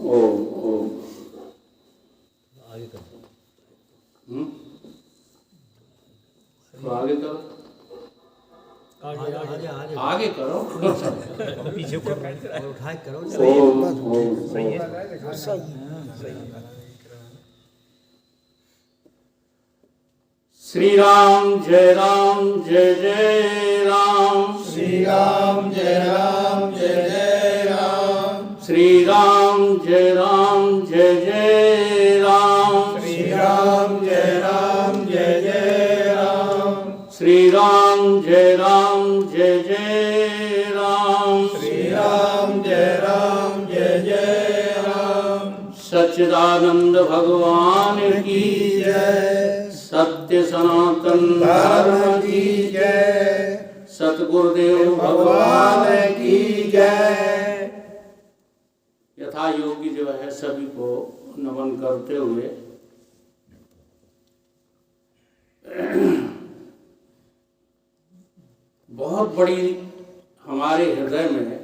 ओम ओम। आगे कर। तो आगे करो, आगे करो। पीछे और उठाए करो। ओम ओम। सही है। श्री राम जय जय राम। श्री राम जय जय राम। श्री राम जय जय राम। श्री राम जय जय राम। श्री राम जय जय राम। श्री राम जय जय राम। सच्चिदानंद भगवान की जय। सत्य सनातन धर्म की जय। सतगुरुदेव भगवान की जय। यथा योगी जो है सभी को नमन करते हुए बहुत बड़ी हमारे हृदय में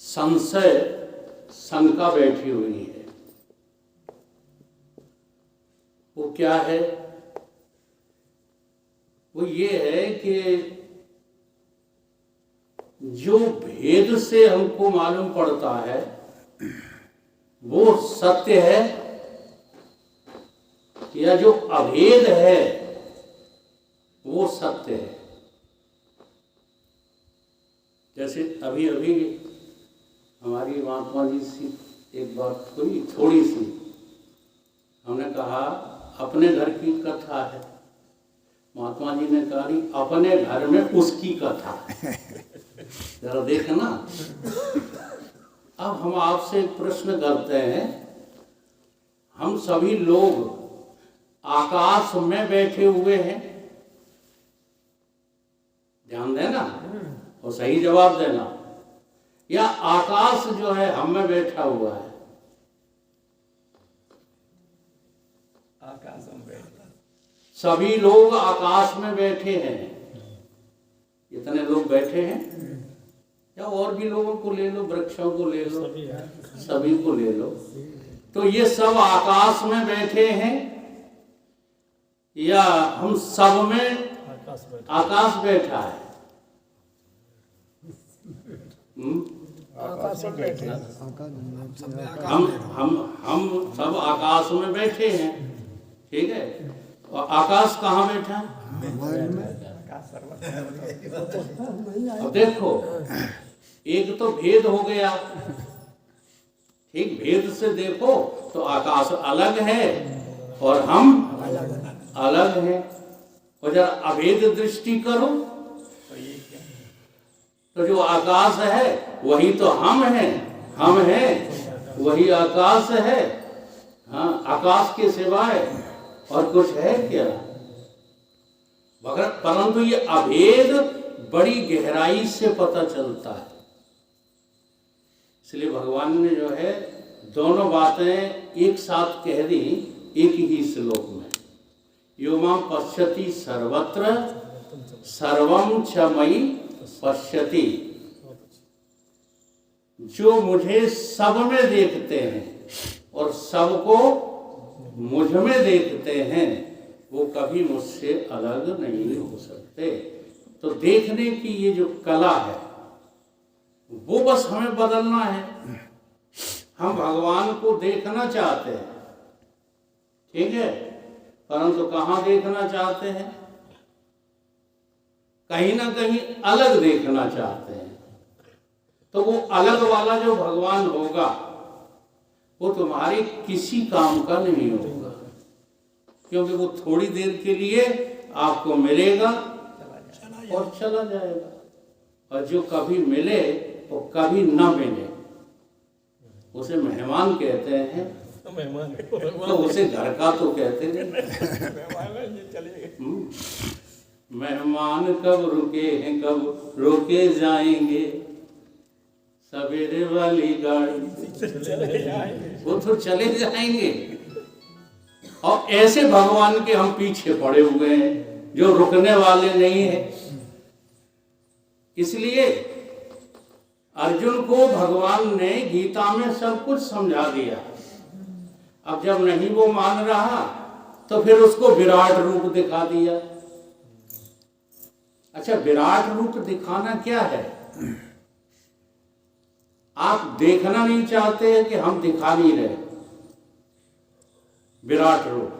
संशय शंका बैठी हुई है। वो क्या है? वो ये है कि जो भेद से हमको मालूम पड़ता है वो सत्य है या जो अभेद है वो सत्य है। जैसे अभी अभी हमारी महात्मा जी से एक बात हुई, थोड़ी सी, हमने कहा अपने घर की कथा है। महात्मा जी ने कहा नहीं, अपने घर में उसकी कथा है। जरा देखना। अब हम आपसे एक प्रश्न करते हैं, हम सभी लोग आकाश में बैठे हुए हैं, ध्यान देना और सही जवाब देना, या आकाश जो है हम में बैठा हुआ है? आकाश में बैठा। सभी लोग आकाश में बैठे हैं। इतने लोग बैठे हैं, या और भी लोगों को ले लो, वृक्षों को ले लो, सभी को ले लो, तो ये सब आकाश में बैठे हैं या हम सब में आकाश बैठा है? आकाश में बैठे। हम सब आकाश में बैठे हैं, ठीक है। और आकाश कहाँ बैठा है? अब देखो, एक तो भेद हो गया, ठीक, भेद से देखो तो आकाश अलग है और हम अलग हैं। और जरा अभेद दृष्टि करो तो जो आकाश है वही तो हम हैं वही आकाश है। हाँ, आकाश के सिवाय और कुछ है क्या? परंतु ये अभेद बड़ी गहराई से पता चलता है। इसलिए भगवान ने जो है दोनों बातें एक साथ कह दी एक ही श्लोक में। यो मां पश्यति सर्वत्र सर्वं च मयि पश्यति। जो मुझे सब में देखते हैं और सबको मुझ में देखते हैं वो कभी मुझसे अलग नहीं हो सकते। तो देखने की ये जो कला है वो बस हमें बदलना है। हम भगवान को देखना चाहते हैं, ठीक है, परंतु कहाँ देखना चाहते हैं? कहीं ना कहीं अलग देखना चाहते हैं। तो वो अलग वाला जो भगवान होगा वो तुम्हारे किसी काम का नहीं होगा, क्योंकि वो थोड़ी देर के लिए आपको मिलेगा और चला जाएगा। और जो कभी मिले वो कभी न मिले, उसे मेहमान कहते हैं। तो उसे घर का तो कहते नहीं। मेहमान कब रुके हैं, कब रोके जाएंगे, सवेरे वाली गाड़ी वो तो चले जाएंगे। और ऐसे भगवान के हम पीछे पड़े हुए हैं जो रुकने वाले नहीं है। इसलिए अर्जुन को भगवान ने गीता में सब कुछ समझा दिया। अब जब नहीं वो मान रहा तो फिर उसको विराट रूप दिखा दिया। अच्छा, विराट रूप दिखाना क्या है? आप देखना नहीं चाहते हैं कि हम दिखा नहीं रहे विराट रूप।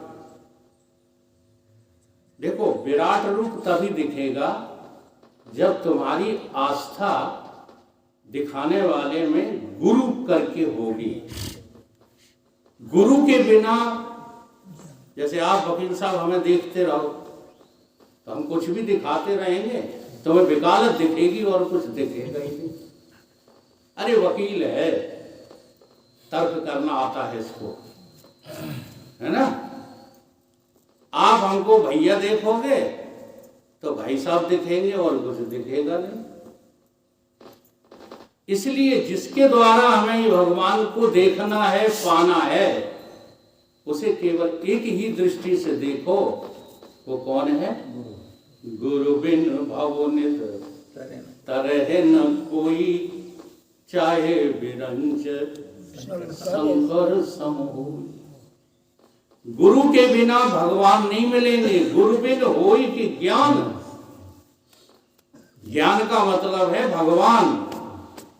देखो, विराट रूप तभी दिखेगा जब तुम्हारी आस्था दिखाने वाले में गुरु करके होगी। गुरु के बिना, जैसे आप वकील साहब हमें देखते रहो तो हम कुछ भी दिखाते रहेंगे तो हमें वकालत दिखेगी और कुछ दिखेगा ही नहीं। अरे वकील है, तर्क करना आता है इसको, है ना। आप हमको भैया देखोगे तो भाई साहब दिखेंगे और कुछ दिखेगा नहीं। इसलिए जिसके द्वारा हमें भगवान को देखना है, पाना है, उसे केवल एक ही दृष्टि से देखो। वो कौन है? गुरु बिन भव निध तरह न कोई, चाहे बिरंच संकर सम होई। गुरु के बिना भगवान नहीं मिलेंगे। गुरु बिन होई कि ज्ञान। ज्ञान का मतलब है भगवान।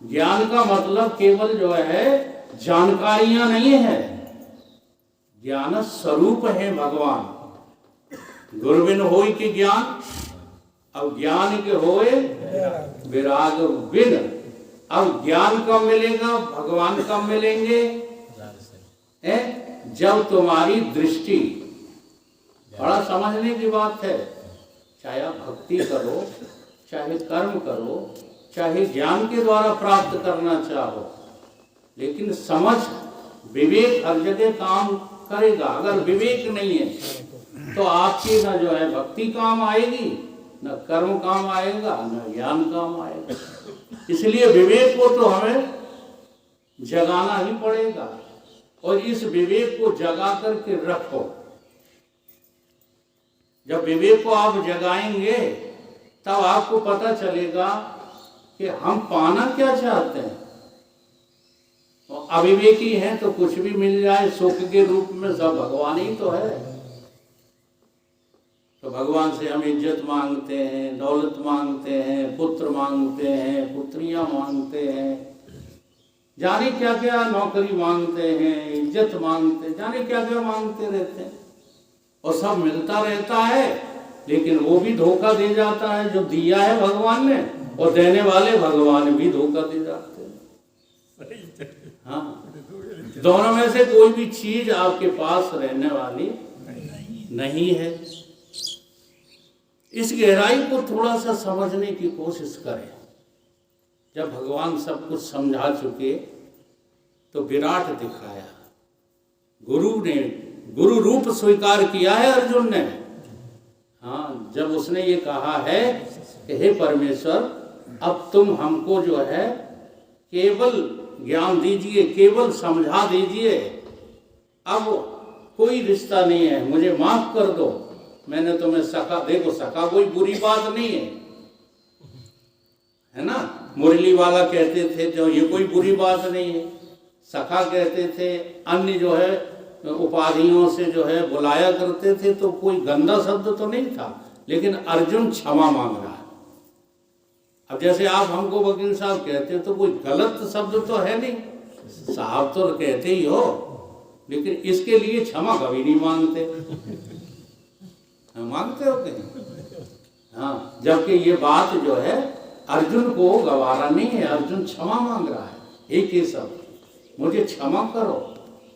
ज्ञान का मतलब केवल जो है जानकारियां नहीं है, ज्ञान स्वरूप है भगवान। गुरु बिन होई कि ज्ञान, अब ज्ञान के होए विराग बिन। अब ज्ञान कब मिलेगा, भगवान कब मिलेंगे? जब तुम्हारी दृष्टि, बड़ा समझने की बात है, चाहे आप भक्ति करो, चाहे कर्म करो, चाहे ज्ञान के द्वारा प्राप्त करना चाहो, लेकिन समझ, विवेक हर जगह काम करेगा। अगर विवेक नहीं है तो आपकी न जो है भक्ति काम आएगी, न कर्म काम आएगा, न ज्ञान काम आएगा। इसलिए विवेक को तो हमें जगाना ही पड़ेगा, और इस विवेक को जगा करके रखो। जब विवेक को आप जगाएंगे तब आपको पता चलेगा कि हम पाना क्या चाहते हैं। तो अविवेकी हैं तो कुछ भी मिल जाए सुख के रूप में, सब भगवान ही तो है। तो भगवान से हम इज्जत मांगते हैं, दौलत मांगते हैं, पुत्र मांगते हैं, पुत्रियां मांगते हैं, जाने क्या क्या नौकरी मांगते हैं, इज्जत मांगते हैं, जाने क्या क्या मांगते रहते हैं, और सब मिलता रहता है। लेकिन वो भी धोखा दे जाता है जो दिया है भगवान ने, और देने वाले भगवान भी धोखा दे जाते हैं। हाँ, दोनों में से कोई भी चीज आपके पास रहने वाली नहीं है। इस गहराई को थोड़ा सा समझने की कोशिश करें। जब भगवान सब कुछ समझा चुके तो विराट दिखाया। गुरु ने गुरु रूप स्वीकार किया है अर्जुन ने। हाँ, जब उसने ये कहा है कि हे परमेश्वर, अब तुम हमको जो है केवल ज्ञान दीजिए, केवल समझा दीजिए, अब कोई रिश्ता नहीं है, मुझे माफ कर दो, मैंने तुम्हें सखा। देखो, सखा कोई बुरी बात नहीं है ना। मुरली वाला कहते थे जो ये कोई बुरी बात नहीं है। सखा कहते थे, अन्य जो है उपाधियों से जो है बुलाया करते थे, तो कोई गंदा शब्द तो नहीं था। लेकिन अर्जुन क्षमा मांग रहा है। अब जैसे आप हमको वकील साहब कहते तो कोई गलत शब्द तो है नहीं, साहब तो कहते ही हो, लेकिन इसके लिए क्षमा कभी नहीं मांगते। मांगते हो कहीं? हाँ, जबकि ये बात जो है अर्जुन को गवारा नहीं है। अर्जुन क्षमा मांग रहा है, एक ही शब्द, मुझे क्षमा करो।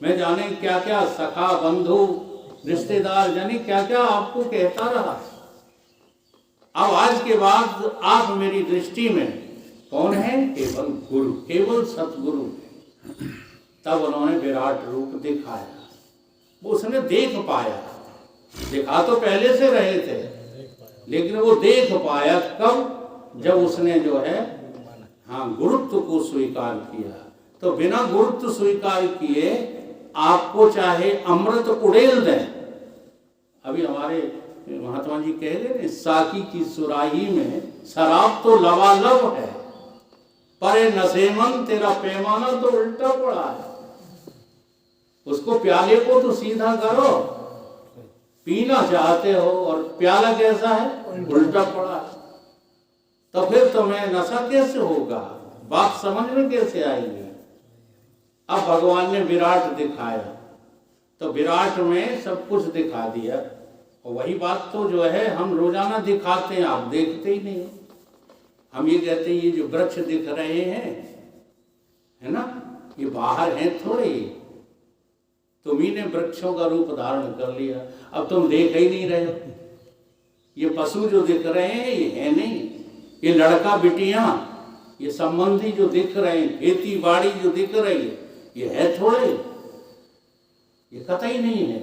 मैं जाने क्या क्या सखा, बंधु, रिश्तेदार, जाने क्या क्या आपको कहता रहा। अब आज के बाद आप मेरी दृष्टि में कौन है? केवल गुरु, केवल सतगुरु। तब उन्होंने विराट रूप दिखाया, वो उसने देख पाया। दिखा तो पहले से रहे थे, लेकिन वो देख पाया कब? जब उसने जो है हाँ गुरुत्व को स्वीकार किया। तो बिना गुरुत्व स्वीकार किए आपको चाहे अमृत उड़ेल दें। अभी हमारे महात्मा जी कह रहे हैं, साकी की सुराही में शराब तो लबालब है, पर ये नसेमन तेरा पैमाना तो उल्टा पड़ा है। उसको प्याले को तो सीधा करो, पीना चाहते हो और प्याला कैसा है, उल्टा पड़ा है। तो फिर तुम्हें नशा कैसे होगा, बात समझ में कैसे आएगी। अब भगवान ने विराट दिखाया तो विराट में सब कुछ दिखा दिया। और वही बात तो जो है हम रोजाना दिखाते हैं, आप देखते ही नहीं हो। हम ये कहते हैं ये जो वृक्ष दिख रहे हैं, है ना, ये बाहर हैं थोड़े, तुम्ही ने वृक्षों का रूप धारण कर लिया, अब तुम देख ही नहीं रहे हो। ये पशु जो दिख रहे हैं ये है नहीं, ये लड़का बिटियां, ये संबंधी जो दिख रहे हैं, खेती बाड़ी जो दिख रही है, ये है थोड़े, ये कतई नहीं है।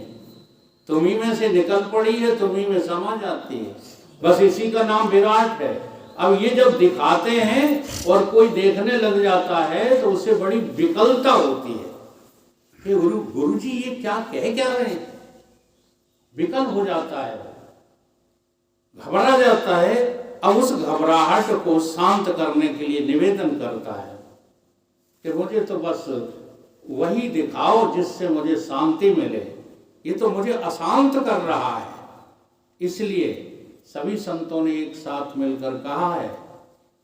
तुम्ही में से निकल पड़ी है, तुम्ही में समा जाती है, बस इसी का नाम विराट है। अब ये जब दिखाते हैं और कोई देखने लग जाता है तो उससे बड़ी विकलता होती है कि गुरु जी ये क्या कह क्या रहे हैं, विकल हो जाता है, घबरा जाता है। अब उस घबराहट को शांत करने के लिए निवेदन करता है कि मुझे तो बस वही दिखाओ जिससे मुझे शांति मिले, ये तो मुझे अशांत कर रहा है। इसलिए सभी संतों ने एक साथ मिलकर कहा है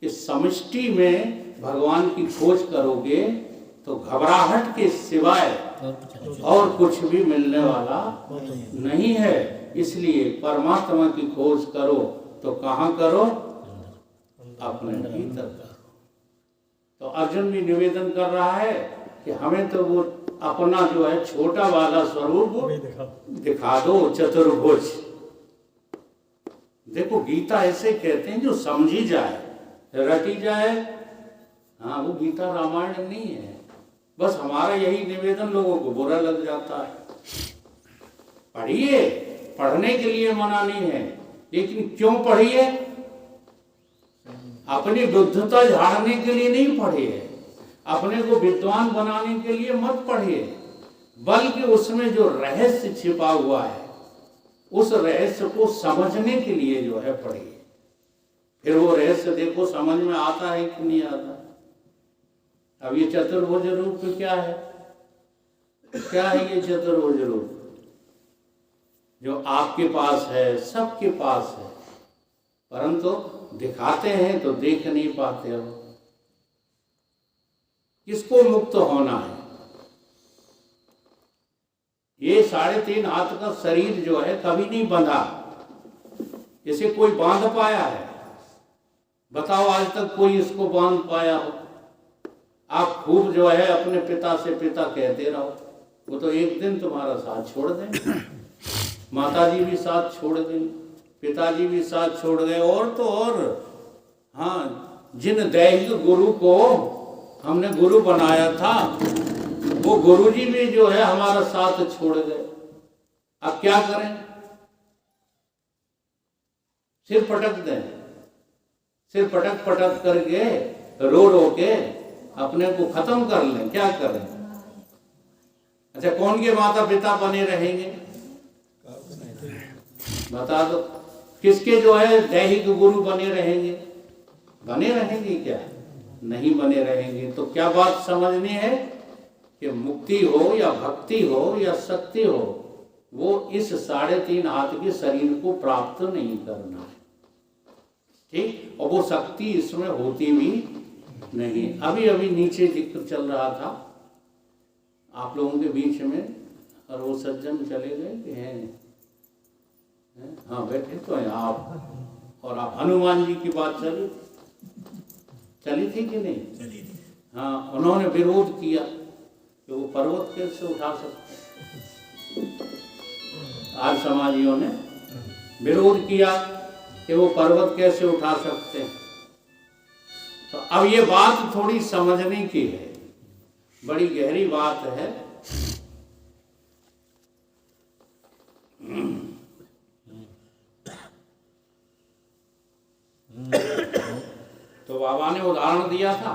कि समष्टि में भगवान की खोज करोगे तो घबराहट के सिवाय और कुछ भी मिलने वाला नहीं है। इसलिए परमात्मा की खोज करो तो कहाँ करो, अपने भीतर करो। तो अर्जुन भी निवेदन कर रहा है कि हमें तो वो अपना जो है छोटा वाला स्वरूप दिखा दो, चतुर्भुज। देखो गीता ऐसे कहते हैं जो समझी जाए, रटी जाए, हाँ वो गीता रामायण नहीं है। बस हमारा यही निवेदन लोगों को बुरा लग जाता है। पढ़िए, पढ़ने के लिए मना नहीं है, लेकिन क्यों पढ़िए, अपनी बुद्धता झाड़ने के लिए नहीं पढ़िए, अपने को विद्वान बनाने के लिए मत पढ़िए, बल्कि उसमें जो रहस्य छिपा हुआ है उस रहस्य को समझने के लिए जो है पढ़िए। फिर वो रहस्य देखो समझ में आता है कि नहीं आता। अब ये चतुर्भुज रूप क्या है, क्या है ये चतुर्भुज रूप जो आपके पास है, सबके पास है, परंतु दिखाते हैं तो देख नहीं पाते हो। किसको मुक्त होना है, ये 3.5 हाथ का शरीर जो है कभी नहीं बंधा, जैसे कोई बांध पाया है, बताओ आज तक कोई इसको बांध पाया हो। आप खूब जो है अपने पिता से पिता कहते रहो, वो तो एक दिन तुम्हारा साथ छोड़ देंगे। माताजी भी साथ छोड़ गई, पिताजी भी साथ छोड़ गए, और तो और हाँ, जिन दैहिक गुरु को हमने गुरु बनाया था वो गुरुजी भी जो है हमारा साथ छोड़ गए। अब क्या करें, सिर पटक दें, सिर पटक पटक करके रो रो के अपने को खत्म कर लें, क्या करें। अच्छा कौन के माता पिता बने रहेंगे, बता दो, किसके जो है दैहिक गुरु बने रहेंगे, बने रहेंगे क्या, नहीं बने रहेंगे। तो क्या बात समझनी है कि मुक्ति हो या भक्ति हो या शक्ति हो, वो इस 3.5 हाथ के शरीर को प्राप्त नहीं करना है, ठीक। और वो शक्ति इसमें होती भी नहीं। अभी अभी नीचे जिक्र चल रहा था आप लोगों के बीच में, और वो सज्जन चले गए कि हैं, हाँ बैठे तो हैं आप, और आप हनुमान जी की बात चली थी कि नहीं, चली थी। हाँ, उन्होंने विरोध किया कि वो पर्वत कैसे उठा सकते, आज समाजियों ने विरोध किया कि वो पर्वत कैसे उठा सकते हैं। तो अब ये बात थोड़ी समझने की है, बड़ी गहरी बात है। तो बाबा ने उदाहरण दिया था,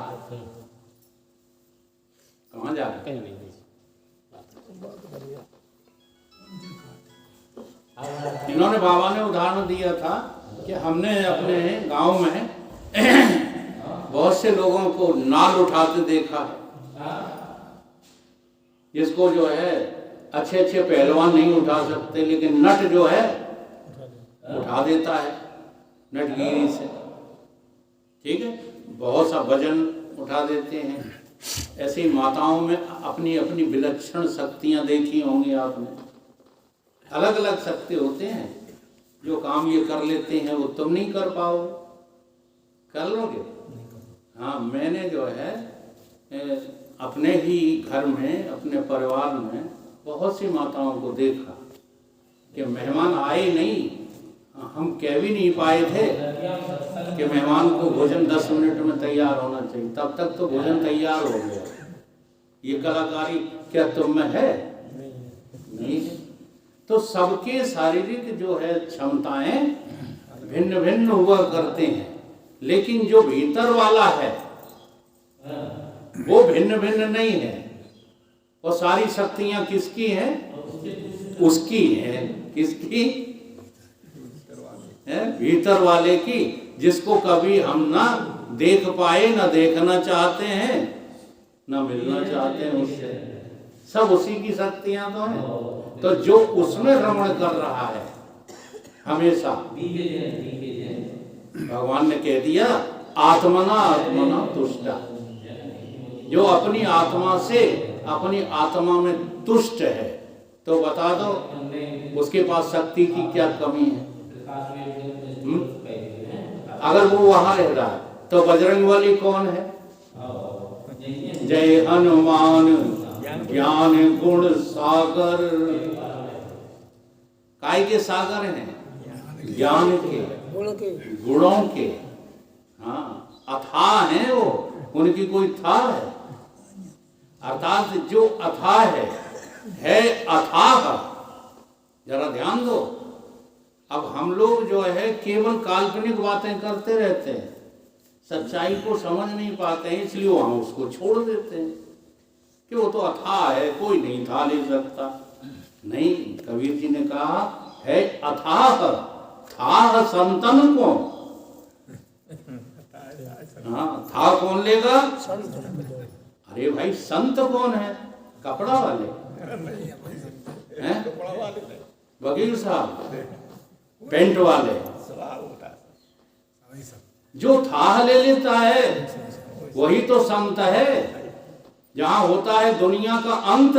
कहाँ जा रहे हैं, इन्होंने बाबा ने उदाहरण दिया था कि हमने अपने गांव में बहुत से लोगों को नाल उठाते देखा है, जिसको जो है अच्छे अच्छे पहलवान नहीं उठा सकते, लेकिन नट जो है उठा देता है नटगिरी से। ठीक है, बहुत सा वजन उठा देते हैं। ऐसे ही माताओं में अपनी अपनी विलक्षण शक्तियां देखी होंगी आपने। अलग अलग शक्ति होते हैं। जो काम ये कर लेते हैं वो तुम नहीं कर पाओगे, कर लोगे? हाँ, मैंने जो है अपने ही घर में, अपने परिवार में बहुत सी माताओं को देखा कि मेहमान आए नहीं, हम कह भी नहीं पाए थे कि मेहमान को भोजन 10 मिनट में तैयार होना चाहिए, तब तक तो भोजन तैयार हो गया। ये कलाकारी क्या तुम में है? नहीं है। तो सबके शारीरिक जो है क्षमताएं भिन्न भिन्न हुआ करते हैं, लेकिन जो भीतर वाला है वो भिन्न भिन्न नहीं है। और सारी शक्तियां किसकी हैं? उसकी है। किसकी है? भीतर वाले की, जिसको कभी हम ना देख पाए, ना देखना चाहते हैं, ना मिलना चाहते हैं उससे। सब उसी की शक्तियां तो हैं। तो जो उसमें रमण कर रहा है हमेशा, भगवान ने कह दिया आत्मना आत्मना तुष्टा। जो अपनी आत्मा से, अपनी आत्मा में तुष्ट है, तो बता दो उसके पास शक्ति की क्या कमी है? अगर वो वहां रह रहा है तो बजरंगबली कौन है? जय हनुमान ज्ञान गुण सागर। काय के सागर हैं? ज्ञान के, गुणों के। हाँ, अथाह हैं वो, उनकी कोई था है? अर्थात जो अथाह है अथाह। जरा ध्यान दो। अब हम लोग जो है केवल काल्पनिक बातें करते रहते हैं, सच्चाई को समझ नहीं पाते हैं, इसलिए वहां उसको छोड़ देते हैं कि वो तो अथाह है, कोई नहीं था ले सकता। नहीं, कबीर जी ने कहा है अथाह, था संतन को। हाँ, था कौन लेगा? अरे भाई, संत कौन है? कपड़ा वाले हैं, वकील साहब, पेंट वाले। जो थाह ले लेता है वही तो संत है। जहां होता है दुनिया का अंत,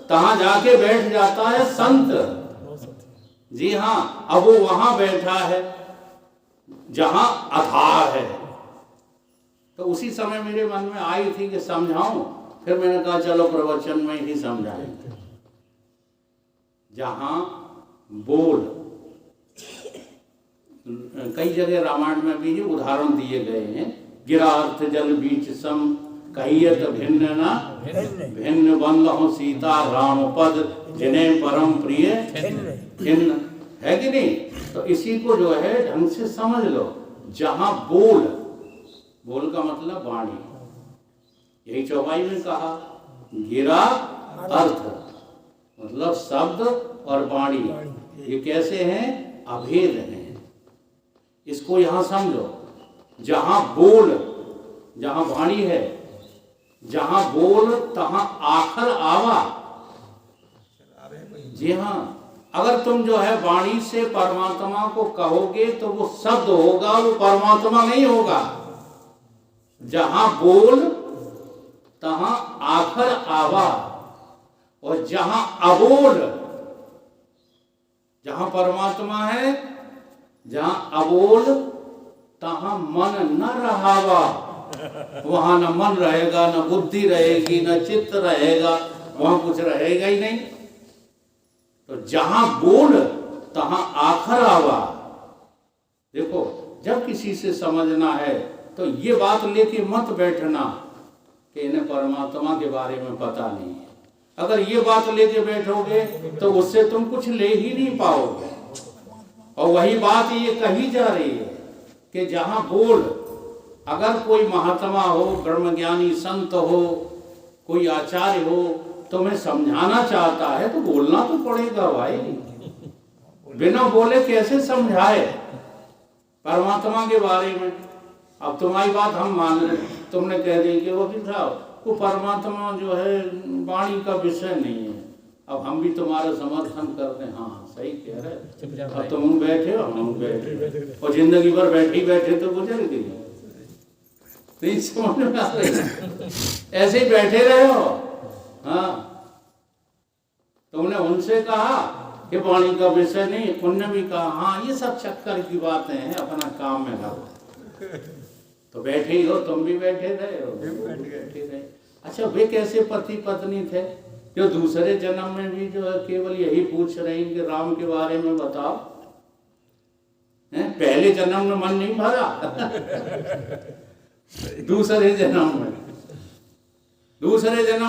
तहां जाके बैठ जाता है संत। जी हाँ, अब वो वहां बैठा है जहां अथाह है। तो उसी समय मेरे मन में आई थी कि समझाऊं, फिर मैंने कहा चलो प्रवचन में ही समझाएंगे। जहां बोल, कई जगह रामायण में भी उदाहरण दिए गए हैं। गिरा अर्थ जल बीच सम, कहियत भिन्न ना भिन्न, बंद सीता राम पद, जिन्हें परम प्रिय भिन्न। है कि नहीं? तो इसी को जो है ढंग से समझ लो। जहां बोल, बोल का मतलब वाणी, यही चौपाई में कहा। गिरा अर्थ मतलब शब्द और वाणी, ये कैसे हैं? अभेद हैं। इसको यहां समझो। जहां बोल, जहां वाणी है, जहां बोल तहां आखर आवा। जी हाँ, अगर तुम जो है वाणी से परमात्मा को कहोगे तो वो शब्द होगा, वो परमात्मा नहीं होगा। जहां बोल तहां आखर आवा, और जहां अबोल, जहां परमात्मा है, जहां अबोल तहां मन न रहावा। वहां न मन रहेगा, न बुद्धि रहेगी, न चित्त रहेगा, वहां कुछ रहेगा ही नहीं। तो जहां बोल तहां आखर आवा। देखो, जब किसी से समझना है तो ये बात लेके मत बैठना कि इन्हें परमात्मा के बारे में पता नहीं है। अगर ये बात लेके बैठोगे तो उससे तुम कुछ ले ही नहीं पाओगे। और वही बात ये कही जा रही है कि जहां बोल, अगर कोई महात्मा हो, ब्रह्मज्ञानी संत हो, कोई आचार्य हो, तुम्हें समझाना चाहता है तो बोलना तो पड़ेगा भाई। बिना बोले कैसे समझाए परमात्मा के बारे में? अब तुम्हारी बात हम मान रहे, तुमने कह दी कि वकील साहब वो परमात्मा जो है वाणी का विषय नहीं है, अब हम भी तुम्हारा समर्थन करते हैं। हाँ सही कह रहे, अब तुम बैठे हो हम बैठे, और जिंदगी भर बैठे बैठे तो गुजर गई, नहीं समझ में आ रही, ऐसे ही बैठे रहे हो। हाँ तुमने उनसे कहा कि वाणी का विषय नहीं, उनने भी कहा हाँ ये सब चक्कर की बातें हैं, अपना काम में लगो। तो बैठे ही हो, तुम भी बैठे रहे हो, वो भी बैठे रहे। अच्छा वे कैसे पति पत्नी थे जो दूसरे जन्म में भी जो है केवल यही पूछ रहे हैं कि राम के बारे में बताओ, हैं? पहले जन्म में मन नहीं भरा दूसरे जन्म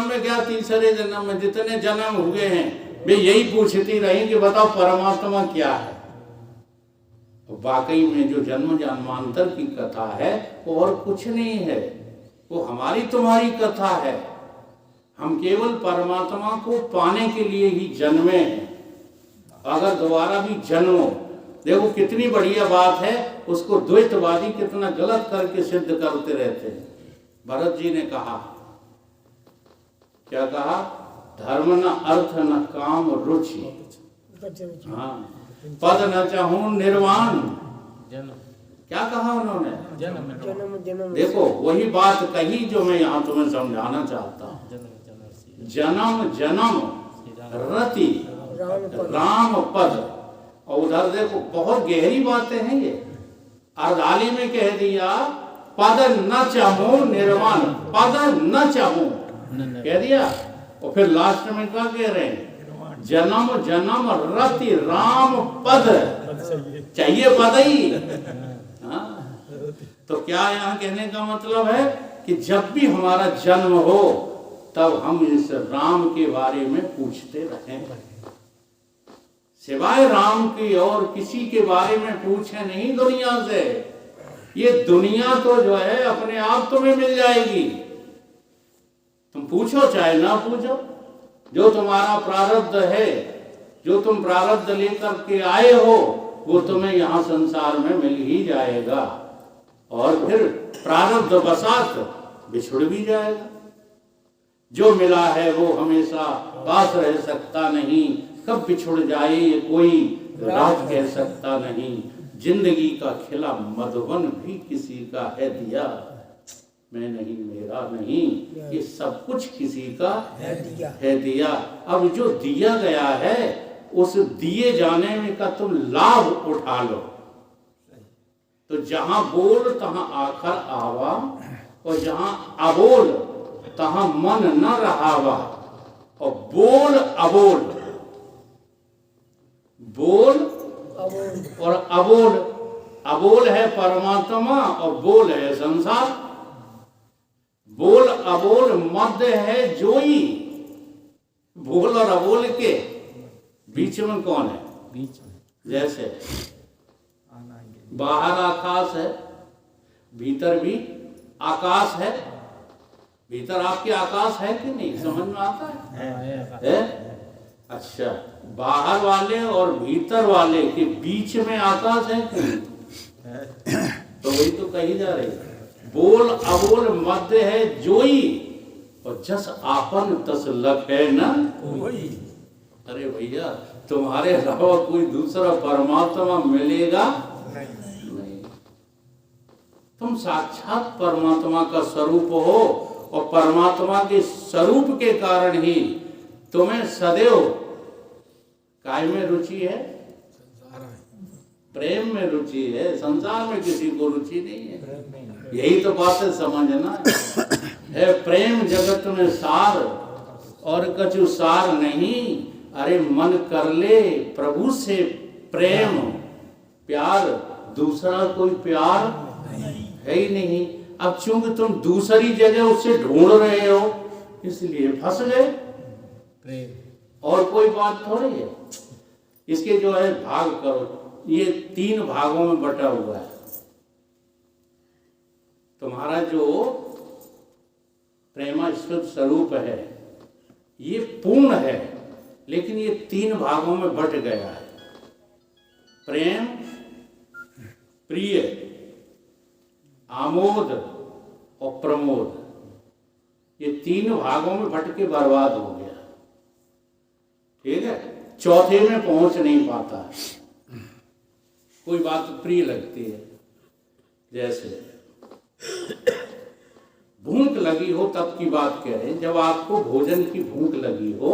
में क्या, तीसरे जन्म में जितने जन्म हुए हैं वे यही पूछती रही कि बताओ परमात्मा क्या है। तो वाकई में जो जन्म जन्मांतर की कथा है वो और कुछ नहीं है, वो हमारी तुम्हारी कथा है। हम केवल परमात्मा को पाने के लिए ही जन्मे हैं। अगर दोबारा भी जन्मो, देखो कितनी बढ़िया बात है, उसको द्वैतवादी कितना गलत करके सिद्ध करते रहते हैं। भरत जी ने कहा, क्या कहा, धर्म न अर्थ न काम रुचि, हाँ पद न चाहूं निर्वाण, क्या कहा उन्होंने, जन्म। देखो वही बात कही जो मैं यहाँ तुम्हें समझाना चाहता हूँ। जन्म जन्म रति राम पद, और उधर देखो बहुत गहरी बातें हैं ये। अर्धाली में कह दिया पद न चाहूं निर्वाण, पद न चाहूं कह दिया, और फिर लास्ट में क्या कह रहे हैं, जन्म जन्म रति राम पद, चाहिए पद ही। हाँ? तो क्या यहाँ कहने का मतलब है कि जब भी हमारा जन्म हो तब हम इस राम के बारे में पूछते रहें, सिवाय राम की और किसी के बारे में पूछे नहीं दुनिया से। ये दुनिया तो जो है अपने आप तुम्हें मिल जाएगी, तुम पूछो चाहे ना पूछो। जो तुम्हारा प्रारब्ध है, जो तुम प्रारब्ध लेकर के आए हो, वो तुम्हें यहाँ संसार में मिल ही जाएगा, और फिर प्रारब्ध बसात बिछुड़ भी जाएगा। जो मिला है वो हमेशा पास रह सकता नहीं, कब बिछुड़ जाए ये कोई रात कह सकता नहीं। जिंदगी का खिला मधुबन भी किसी का है दिया, मैं नहीं मेरा नहीं, ये सब कुछ किसी का है दिया। अब जो दिया गया है उस दिए जाने में का तुम लाभ उठा लो। तो जहां बोल तहां आखर आवा, और जहां अबोल तहां मन न रहावा। और बोल अबोल, बोल और अबोल, अबोल है परमात्मा और बोल है संसार। बोल अबोल मध्य है जोई, बोल और अबोल के बीच में कौन है, बीच में जैसे बाहर आकाश है, भीतर भी आकाश है। भीतर आपके आकाश है कि नहीं, समझ में आता है? अच्छा, बाहर वाले और भीतर वाले के बीच में आकाश है कि नहीं? तो वही तो कही जा रही है, बोल अबोल मध्य है जोई, और जस आपन तस लख है न कोई। अरे भैया तुम्हारे अलावा कोई दूसरा परमात्मा मिलेगा नहीं। तुम साक्षात परमात्मा का स्वरूप हो, और परमात्मा के स्वरूप के कारण ही तुम्हें सदैव काय में रुचि है, प्रेम में रुचि है, संसार में किसी को रुचि नहीं है। यही तो बात है, समझना है। प्रेम जगत में सार और कछु सार नहीं, अरे मन कर ले प्रभु से प्रेम, प्यार दूसरा कोई प्यार है ही नहीं। अब चूंकि तुम दूसरी जगह उससे ढूंढ रहे हो इसलिए फंस गए, और कोई बात थोड़ी है। इसके जो है भाग करो, ये 3 भागों में बटा हुआ है। तुम्हारा जो प्रेमास्पद स्वरूप है ये पूर्ण है, लेकिन ये 3 भागों में बट गया है। प्रेम, प्रिय, आमोद और प्रमोद, ये तीन भागों में भटक के बर्बाद हो गया। ठीक है, चौथे में पहुंच नहीं पाता। कोई बात प्रिय लगती है, जैसे भूख लगी हो तब की बात कह रहे हैं, जब आपको भोजन की भूख लगी हो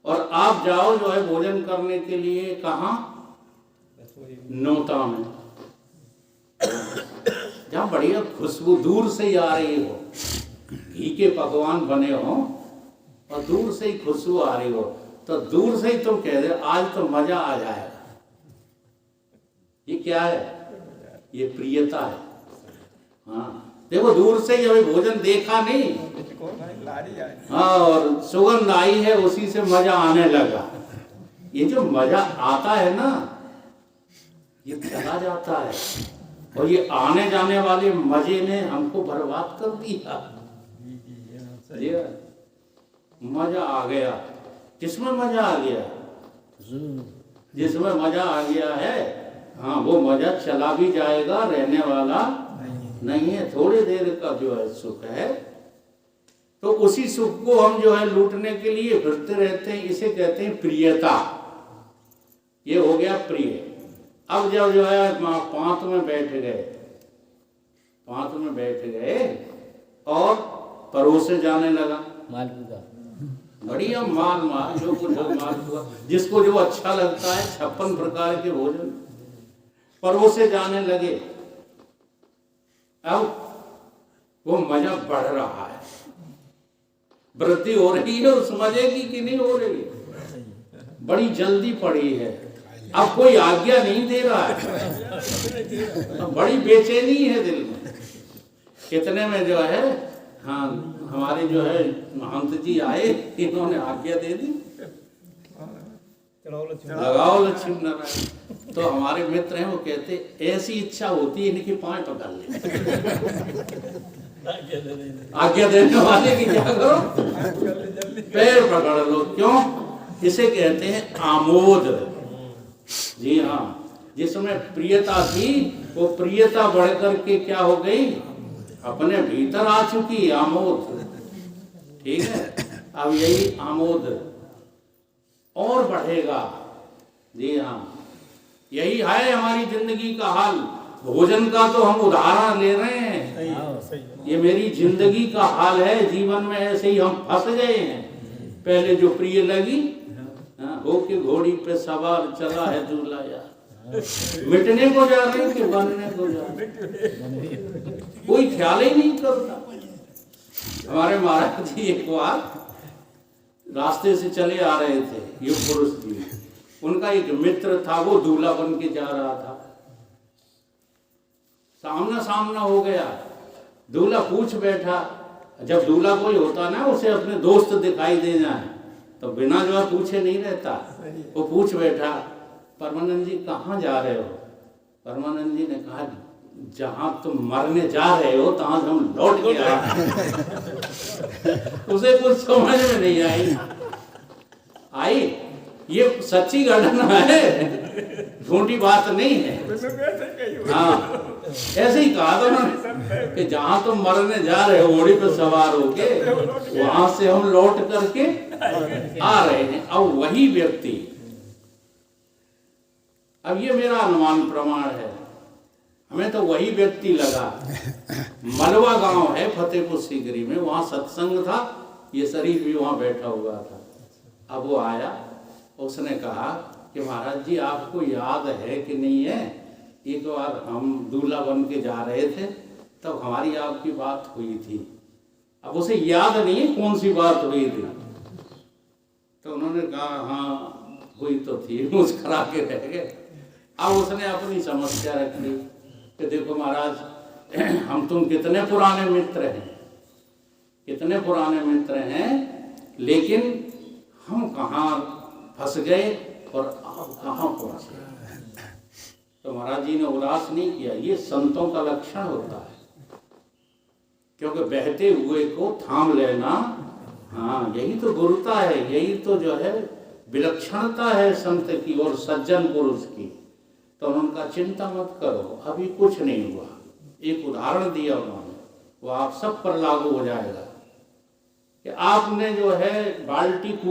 और आप जाओ जो है भोजन करने के लिए, कहाँ? नौता में, जहाँ बढ़िया खुशबू दूर से ही आ रही हो, घी के पकवान बने हो और दूर से ही खुशबू आ रही हो, तो दूर से ही तुम कह दे आज तो मजा आ जाएगा। ये क्या है? ये प्रियता है। हाँ, देखो दूर से ही अभी भोजन देखा नहीं, हाँ, और सुगंध आई है, उसी से मजा आने लगा। ये जो मजा आता है ना, ये चला जाता है, और ये आने जाने वाले मजे ने हमको बर्बाद कर दिया। मजा आ गया, किसमें मजा आ गया? जिसमें मजा आ गया है, हाँ, वो मजा चला भी जाएगा, रहने वाला नहीं है, थोड़ी देर का जो है सुख है। तो उसी सुख को हम जो है लूटने के लिए फिरते रहते हैं, इसे कहते हैं प्रियता। ये हो गया प्रिय। अब जब जो है पांत में बैठ गए और परोसे जाने लगा मालपुआ, बढ़िया माल जो कुछ मालपुआ, जिसको जो अच्छा लगता है, 56 प्रकार के भोजन परोसे जाने लगे। अब वो मजा बढ़ रहा है, वृद्धि हो रही है उस मजे की कि नहीं हो रही है? बड़ी जल्दी पड़ी है, अब कोई आज्ञा नहीं दे रहा है, अब बड़ी बेचैनी है दिल में। कितने में जो है, हाँ, हमारे जो है महंत जी आए, इन्होंने आज्ञा दे दी, लगाओ लक्ष्मी नारायण। तो हमारे मित्र हैं, वो कहते ऐसी इच्छा होती है इनके पांव पकड़ ले। आज्ञा देने वाले की क्या करो? पैर पकड़ लो। क्यों? इसे कहते हैं आमोद। जी हाँ, जिसमें प्रियता थी, वो प्रियता बढ़कर के क्या हो गई? अपने भीतर आ चुकी, आमोद। ठीक है, अब यही आमोद और बढ़ेगा। जी हाँ, यही है हमारी जिंदगी का हाल। भोजन का तो हम उदाहरण ले रहे हैं, ये मेरी जिंदगी का हाल है। जीवन में ऐसे ही हम फंस गए हैं। पहले जो प्रिय लगी, होके घोड़ी पे सवार चला है दूल्हा यार, मिटने को जा रहे हैं कि बनने को जा रहे हैं, कोई ख्याल ही नहीं करता। हमारे महाराज जी एक बार रास्ते से चले आ रहे थे, युग पुरुष जी, उनका एक मित्र था, वो दूल्हा बन के जा रहा था। सामना सामना हो गया, दूल्हा पूछ बैठा। जब दूल्हा कोई होता ना, उसे अपने दोस्त दिखाई दे जाए तो बिना जो पूछे नहीं रहता, वो पूछ बैठा, परमानंद जी कहाँ जा रहे हो? परमानंद जी ने कहा, जहां तुम मरने जा रहे हो तहां हम लौट के आए। उसे कुछ समझ में नहीं आई। ये सच्ची घटना है, झूठी बात नहीं है। हाँ, ऐसे ही कहा था उन्होंने कि जहां तुम मरने जा रहे हो घोड़ी पर सवार होके, वहां से हम लौट करके आ रहे हैं। अब वही व्यक्ति, अब ये मेरा अनुमान प्रमाण है, हमें तो वही व्यक्ति लगा। मलवा गांव है फतेहपुर सीकरी में, वहां सत्संग था, ये शरीफ भी वहां बैठा हुआ था। अब वो आया, उसने कहा कि महाराज जी आपको याद है कि नहीं है, एक बार हम दूल्हा बन के जा रहे थे, तब हमारी आपकी बात हुई थी। अब उसे याद नहीं है कौन सी बात हुई थी। तो उन्होंने कहा हाँ हुई तो थी, मुस्कुरा के रह गए। अब उसने अपनी समस्या रख ली कि देखो महाराज, हम तुम कितने पुराने मित्र हैं, लेकिन हम कहाँ फंस गए और आप कहाँ पहुँच गए। तो महाराज जी ने उदास नहीं किया, ये संतों का लक्षण होता है, क्योंकि बहते हुए को थाम लेना, हाँ यही तो गुरुता है, यही तो जो है विलक्षणता है संत की और सज्जन पुरुष की। तो उनका चिंता मत करो, अभी कुछ नहीं हुआ, एक उदाहरण दिया उन्होंने, वो आप सब पर लागू हो जाएगा कि आपने जो है बाल्टी कुएं